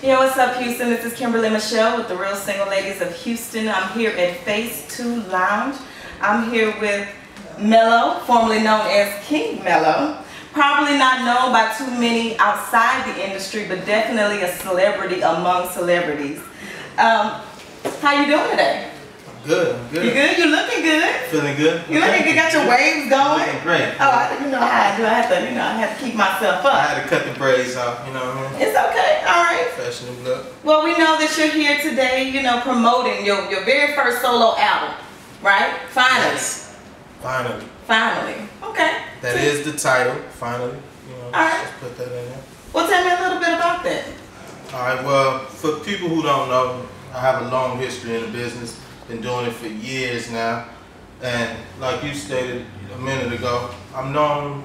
Yo, what's up, Houston? This is Kimberly Michelle with the Real Single Ladies of Houston. I'm here at Phase 2 Lounge. I'm here with Mello, formerly known as King Mello. Probably not known by too many outside the industry, but definitely a celebrity among celebrities. How you doing today? Good, I'm good. You good? You looking good? Feeling good. You looking good? Got your waves going? Looking great. Oh, you know how I do. I have to keep myself up. I had to cut the braids off, you know what I mean? It's okay. All right. Fresh new look. Well, we know that you're here today, you know, promoting your very first solo album, right? Finally. Yes. Finally. Finally. Okay. That is the title, finally. You know, all right. Just put that in there. Well, tell me a little bit about that. All right, well, for people who don't know, I have a long history in the business. Been doing it for years now. And like you stated a minute ago, I'm known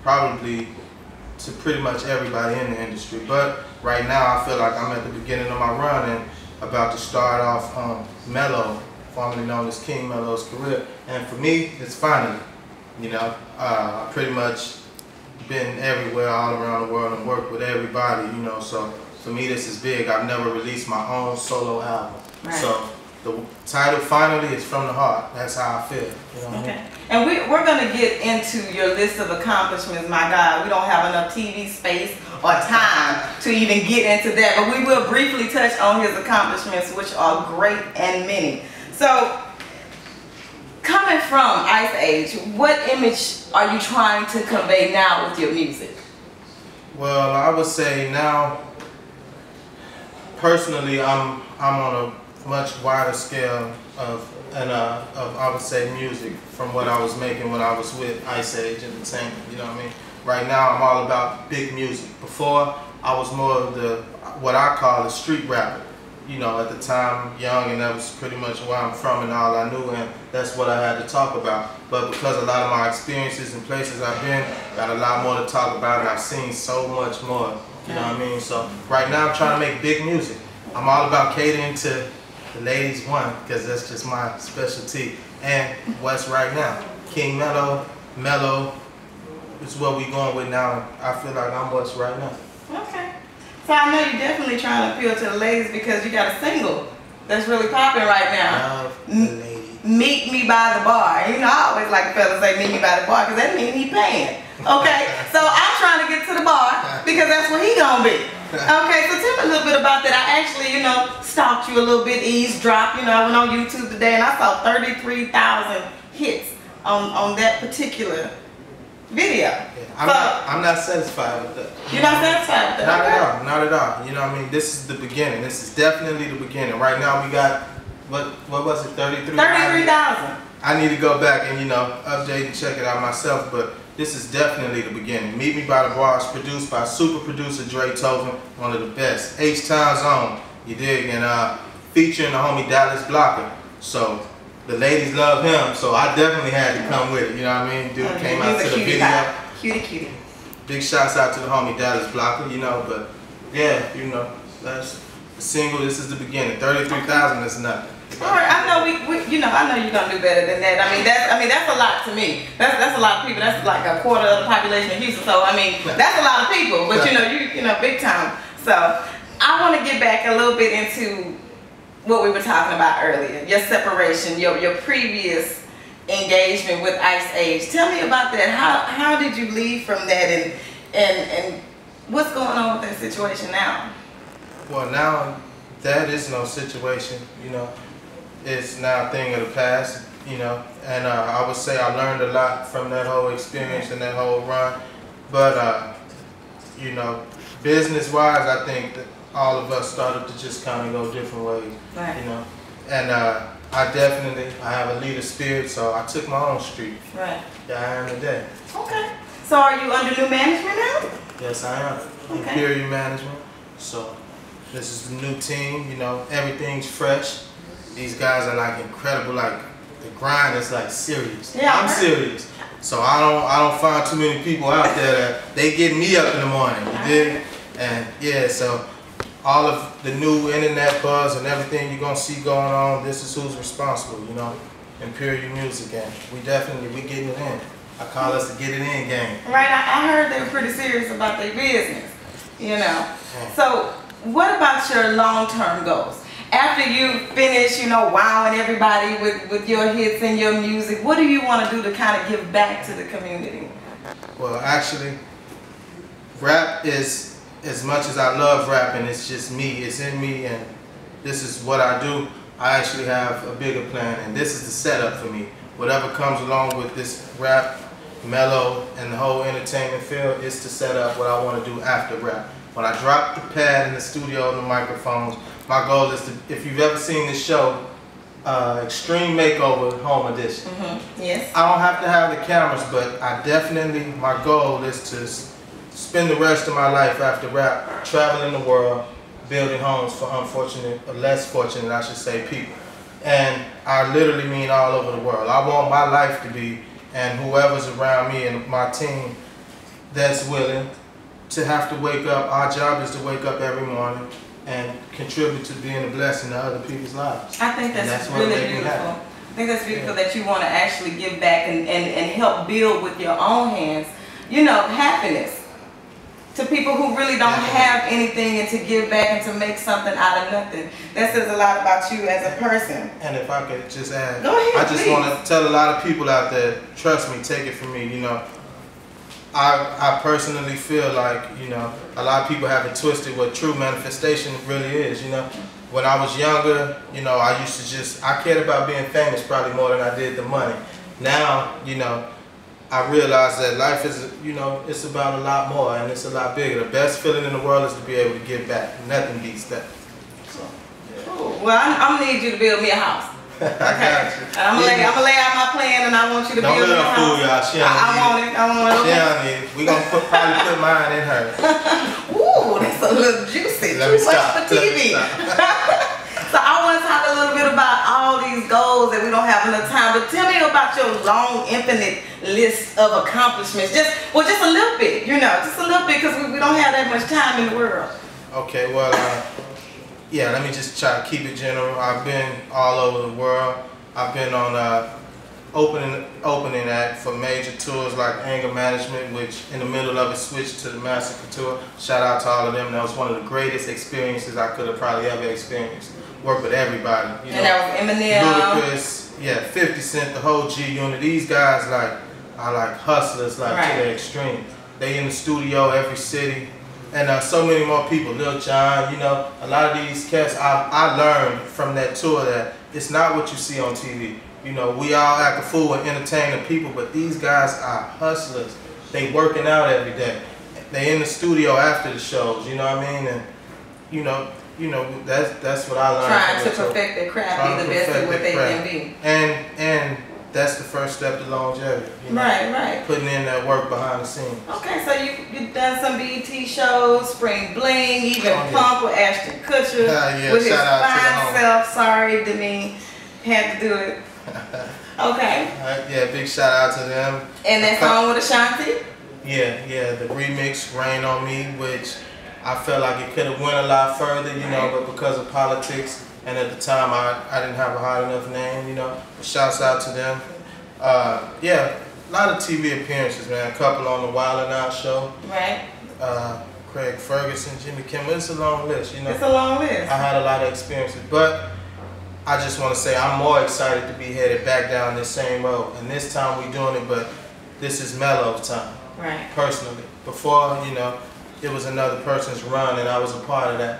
probably to pretty much everybody in the industry. But right now, I feel like I'm at the beginning of my run and about to start off Mello, formerly known as King Mello's career. And for me, it's finally, you know, I've pretty much been everywhere all around the world and worked with everybody, you know, so for me this is big. I've never released my own solo album. Right. So the title finally is from the heart. That's how I feel. You know what okay. I mean? And we're going to get into your list of accomplishments, my God. We don't have enough TV space or time to even get into that, but we will briefly touch on his accomplishments, which are great and many. So, coming from Ice Age, what image are you trying to convey now with your music? Well, I would say now, personally, I'm on a much wider scale of I would say music from what I was making when I was with Ice Age Entertainment. You know what I mean? Right now, I'm all about big music. Before, I was more of the what I call a street rapper. You know, at the time, young, and that was pretty much where I'm from and all I knew, and that's what I had to talk about. But because a lot of my experiences and places I've been, got a lot more to talk about, and I've seen so much more. You know what I mean? So right now, I'm trying to make big music. I'm all about catering to the ladies one, because that's just my specialty. And what's right now, King Mello is what we going with now. I feel like I'm what's right now. Okay. So I know you're definitely trying to appeal to the ladies because you got a single that's really popping right now. Love the ladies. Meet Me by the Bar. You know, I always like the fellas say meet me by the bar because that means he paying. Okay, so I'm trying to get to the bar because that's where he gonna be. Okay, so tell me a little bit about that. I actually, you know, stalked you a little bit, eavesdropped. You know, I went on YouTube today and I saw 33,000 hits on that particular video. Yeah, I'm not satisfied with that. You're not satisfied with that? Not at all, not at all. You know what I mean? This is the beginning. This is definitely the beginning. Right now we got, what was it, 33,000? 33,000. I need to go back and, you know, update and check it out myself, but this is definitely the beginning. Meet Me by the Bar is produced by super producer Dre Tovin, one of the best. H-Town's own, you dig? And featuring the homie Dallas Blocker. So the ladies love him, so I definitely had to come with it, you know what I mean? Dude came out to the video. Cutie. Big shouts out to the homie Dallas Blocker, you know, but yeah, you know, that's the single, this is the beginning. 33,000 is nothing. All right, I know you know, I know you're gonna do better than that. I mean, that's a lot to me. That's a lot of people. That's like a quarter of the population of Houston. So I mean, that's a lot of people. But you know, big time. So I want to get back a little bit into what we were talking about earlier. Your separation, your previous engagement with Ice Age. Tell me about that. How did you leave from that, and what's going on with that situation now? Well, now that is no situation. You know. It's now a thing of the past, you know, and I would say I learned a lot from that whole experience and that whole run. But, you know, business-wise, I think that all of us started to just kind of go different ways, right. You know. And I have a leader spirit, so I took my own street. Right. Yeah, I am today. Okay. So are you under new management now? Yes, I am. Okay. Imperial Management. So this is the new team, you know, everything's fresh. These guys are like incredible, like the grind is like serious. Yeah, I'm serious. So I don't find too many people out there that they get me up in the morning, you dig? And yeah, so all of the new internet buzz and everything you're gonna see going on, this is who's responsible, you know? Imperial Music Gang. We getting it in. I call us the get it in game. Right, I heard they were pretty serious about their business, you know. So what about your long-term goals? After you finish, you know, wowing everybody with your hits and your music, what do you want to do to kind of give back to the community? Well, actually, rap is, as much as I love rapping, it's just me. It's in me, and this is what I do. I actually have a bigger plan, and this is the setup for me. Whatever comes along with this rap, mellow, and the whole entertainment field is to set up what I want to do after rap. When I drop the pad in the studio and the microphones, my goal is to, if you've ever seen this show, Extreme Makeover Home Edition. Yes. I don't have to have the cameras, but I definitely, my goal is to spend the rest of my life after rap traveling the world, building homes for unfortunate, or less fortunate, I should say, people. And I literally mean all over the world. I want my life to be, and whoever's around me and my team that's willing to have to wake up, our job is to wake up every morning and contribute to being a blessing to other people's lives. I think that's really beautiful. I think that's beautiful that you want to actually give back and help build with your own hands, you know, happiness to people who really don't have anything, and to give back and to make something out of nothing. That says a lot about you as a person. And if I could just add, go ahead, I just want to tell a lot of people out there, trust me, take it from me, you know, I personally feel like, you know, a lot of people have it twisted what true manifestation really is, you know. When I was younger, you know, I used to just, I cared about being famous probably more than I did the money. Now, you know, I realize that life is, you know, it's about a lot more, and it's a lot bigger. The best feeling in the world is to be able to give back. Nothing beats that. So, yeah. Cool. Well, I'm gonna need you to build me a house. Okay. I'm gonna lay out my plan, and I want you to build me a house. Don't let her fool y'all. She don't need it. I want it. She don't need it. We gonna probably put mine in her. Ooh, that's a little juicy. Too much for TV. So I want to talk a little bit about all these goals that we don't have enough time. But tell me about your long, infinite list of accomplishments. Just a little bit, you know, just a little bit, because we don't have that much time in the world. Okay, well. Yeah, let me just try to keep it general. I've been all over the world. I've been on opening act for major tours like Anger Management, which in the middle of it switched to the Massacre Tour. Shout out to all of them. That was one of the greatest experiences I could have probably ever experienced. Work with everybody. You know, that was Eminem. Ludacris, yeah, 50 Cent, the whole G Unit. These guys are like hustlers, like to the extreme. They in the studio every city. And so many more people, Lil Jon, you know, a lot of these cats, I learned from that tour that it's not what you see on TV. You know, we all act a fool and entertain the people, but these guys are hustlers. They working out every day. They in the studio after the shows, you know what I mean? And you know, that's what I learned. Trying to perfect their craft, be the best at what they can be. And that's the first step to longevity. You know? Right. Putting in that work behind the scenes. Okay, so you've done some BET shows, Spring Bling, even Pump with Ashton Kutcher with his fine self. Sorry, Demi, had to do it. Okay. Yeah, big shout out to them. And that song with Ashanti? Yeah, the remix Rain on Me, which I felt like it could have went a lot further, you know, but because of politics. And at the time, I didn't have a hot enough name, you know. But shouts out to them. Yeah, a lot of TV appearances, man. A couple on the Wild 'N Out show. Right. Craig Ferguson, Jimmy Kimmel. It's a long list, you know. It's a long list. I had a lot of experiences, but I just want to say I'm more excited to be headed back down this same road. And this time we're doing it, but this is Mello's time. Right. Personally. Before, you know, it was another person's run, and I was a part of that.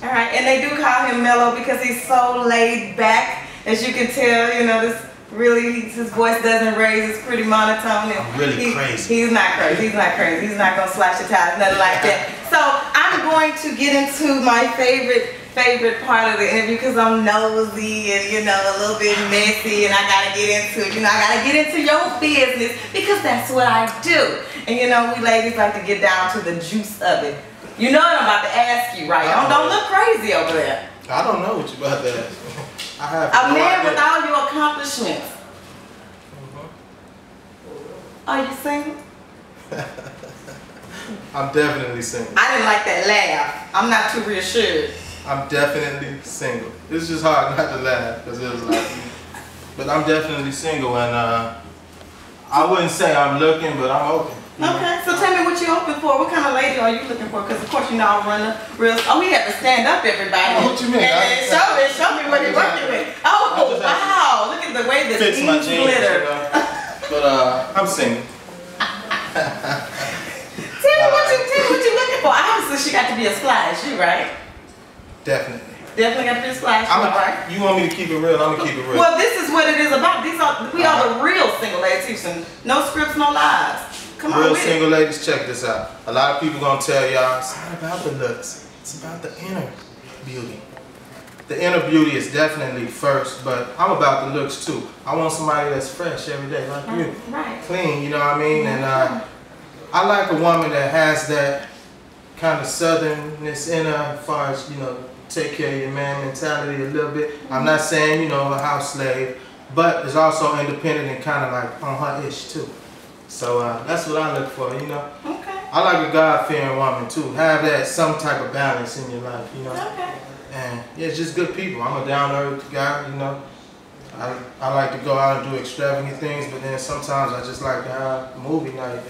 All right, and they do call him Mello because he's so laid back, as you can tell. You know, this really his voice doesn't raise; it's pretty monotone. And I'm really crazy. He's not crazy. He's not crazy. He's not gonna slash your tires, nothing like that. So I'm going to get into my favorite part of the interview because I'm nosy and, you know, a little bit messy, and I gotta get into it. You know, I gotta get into your business because that's what I do. And you know, we ladies like to get down to the juice of it. You know what I'm about to ask you, right? Don't look crazy over there. I don't know what you're about to ask. I have a man with all your accomplishments. Are you single? I'm definitely single. I didn't like that laugh. I'm not too reassured. I'm definitely single. It's just hard not to laugh because it was like, but I'm definitely single, and I wouldn't say I'm looking, but I'm open. Okay, so tell me what you're hoping for. What kind of lady are you looking for? Because of course you know I run a real. Oh, we have to stand up, everybody. Oh, what you mean? And show me what you're working with. Oh, wow! Look at the way the jeans glitter. But I'm single. Tell me what you looking for. Obviously, she got to be a splash. You right? Definitely. Definitely got to be a splash. Right? You want me to keep it real? I'm gonna keep it real. Well, this is what it is about. We are the real single ladies. Houston. No scripts, no lies. Come on, real single ladies, check this out. A lot of people gonna tell y'all it's not about the looks. It's about the inner beauty. The inner beauty is definitely first, but I'm about the looks too. I want somebody that's fresh every day, like you. Right. Clean, you know what I mean? And I like a woman that has that kind of southernness in her as far as, you know, take care of your man mentality a little bit. I'm not saying, you know, a house slave, but is also independent and kind of like on her ish too. So that's what I look for, you know. Okay. I like a God-fearing woman too. Have that some type of balance in your life, you know. Okay. And yeah, it's just good people. I'm a down-to-earth guy, you know. I like to go out and do extravagant things, but then sometimes I just like to have a movie night. And,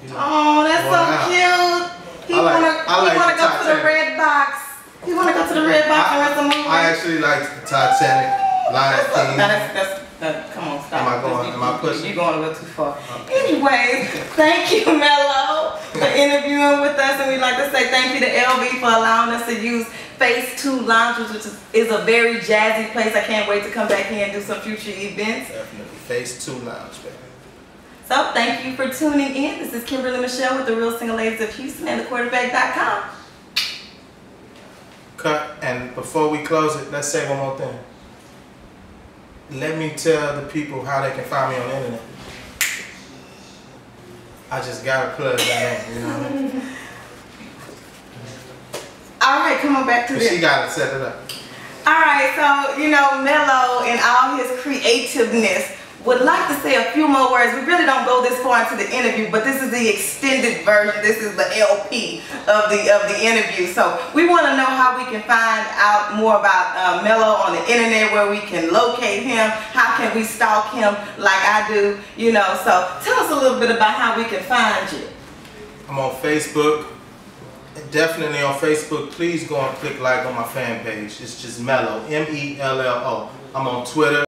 you know, oh, that's so cute. He wanna go to the red box. He wanna go to the red box and watch a movie. I actually like Titanic, Lion King. Come on, stop. Am I pushing? You're going a little too far. Anyways, thank you, Mello, for interviewing with us, and we'd like to say thank you to LV for allowing us to use Phase 2 Lounge, which is a very jazzy place. I can't wait to come back here and do some future events. Definitely, Phase 2 Lounge, baby. So thank you for tuning in. This is Kimberly Michelle with the Real Single Ladies of Houston and thequarterback.com. Cut. And before we close it, let's say one more thing. Let me tell the people how they can find me on the internet. I just gotta plug that in, you know what I mean? All right, come on back to this. She gotta set it up. All right, so you know, Mello in all his creativeness would like to say a few more words. We really don't go this far into the interview, but this is the extended version. This is the LP of the interview. So we want to know how we can find out more about Mello on the internet, where we can locate him, how can we stalk him like I do, you know. So tell us a little bit about how we can find you. I'm on Facebook. Definitely on Facebook. Please go and click like on my fan page. It's just Mello, M-E-L-L-O. I'm on Twitter.